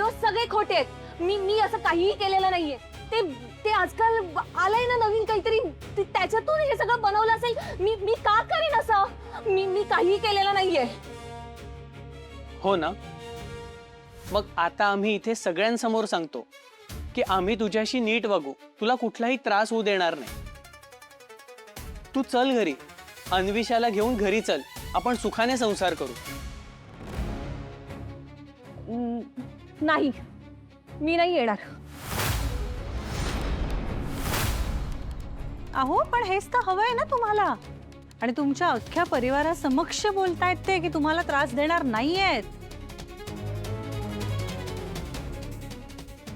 Video सगळे खोटे आहेत. मी असं काहीही केलेलं नाहीये. ते आजकाल आलंय ना नवीन काहीतरी, त्याच्यातून हे सगळं बनवलं असेल. मी का करेन असं? मी काहीही केलेलं नाहीये. हो ना, मग आता आम्ही इथे सगळ्यांसमोर सांगतो की आम्ही तुझ्याशी नीट वागू, तुला कुठलाही त्रास होऊ देणार नाही. तू चल घरी, अन्विषाला घेऊन घरी चल, आपण सुखाने संसार करू. नाही, मी नाही येणार. अहो पण हेच तर हवंय ना तुम्हाला, आणि तुमच्या अख्ख्या परिवारासमक्ष बोलतायत ते की तुम्हाला त्रास देणार नाहीयेत.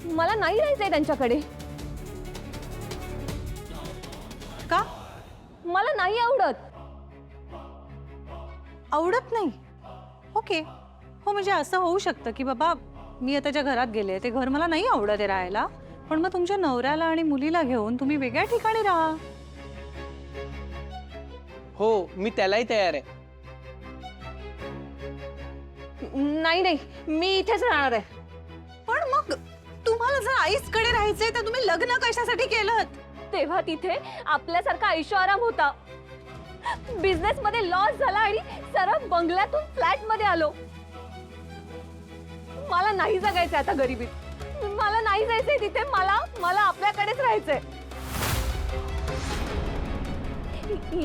मला नाही राहायचंय त्यांच्याकडे. का? मला नाही आवडत. आवडत नाही? ओके, हो म्हणजे असं होऊ शकतं की बाबा मी आता ज्या घरात गेले ते घर मला नाही आवडत आहे राहायला, पण मग तुमच्या नवऱ्याला आणि मुलीला घेऊन तुम्ही वेगळ्या ठिकाणी राहा. हो, मी त्यालाही तयार आहे. नाही, मी इथेच राहणार आहे. पण मग तुम्हाला जर आईसकडे राहायचंय तर तुम्ही लग्न कशासाठी केलं? तेव्हा तिथे आपल्यासारखा ऐशोआराम होता. बिझनेस मध्ये लॉस झाला आणि सरळ बंगल्यातून फ्लॅट मध्ये आलो. मला नाही जगायचंय आता गरिबीत. मला नाही जायचंय तिथे. मला आपल्याकडेच राहायचंय.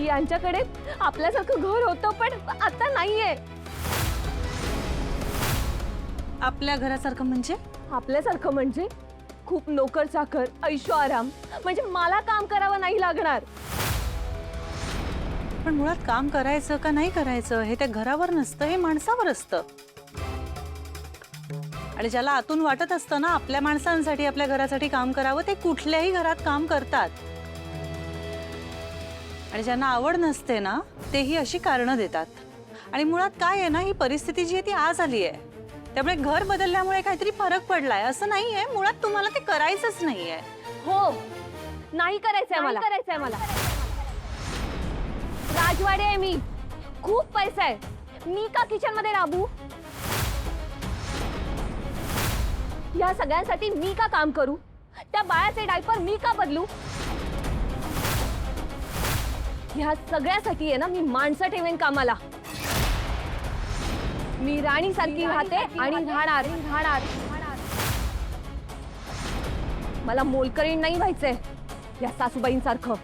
यांच्याकडे आपल्यासारखं घर होतं पण आता नाहीये. आपल्या घरासारखं म्हणजे? आपल्यासारखं म्हणजे खूप नोकर चाकर, ऐशोआराम. म्हणजे मला काम करावं नाही लागणार. पण मुळात काम करायचं का नाही करायचं हे त्या घरावर नसतं, हे माणसावर असतं. आणि ज्याला आतून वाटत असतं ना आपल्या माणसांसाठी, आपल्या घरासाठी काम करावं, ते कुठल्याही घरात काम करतात. आणि ज्यांना आवड नसते ना तेही अशी कारणं देतात. आणि मुळात काय आहे ना, ही परिस्थिती जी आहे ती आज आली आहे, त्यामुळे घर बदलल्यामुळे काहीतरी फरक पडलाय असं नाहीये. मुळात तुम्हाला ते करायचंच नाहीये. हो, नाही करायचंय मला. राजवाडे आहे मी, खूप पैसा आहे. मी का किचन मध्ये राबू? या सगळ्यांसाठी मी का काम करू? त्या बाळाचे डायपर मी का बदलू? ह्या सगळ्यासाठी आहे ना मी माणसं ठेवेन कामाला. मी राणी सारखी राहते आणि राहणार. मला मोलकरीण नाही व्हायचंय या सासूबाईंसारखं.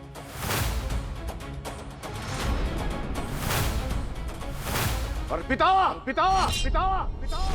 पितावा पितावा पितावा पितावा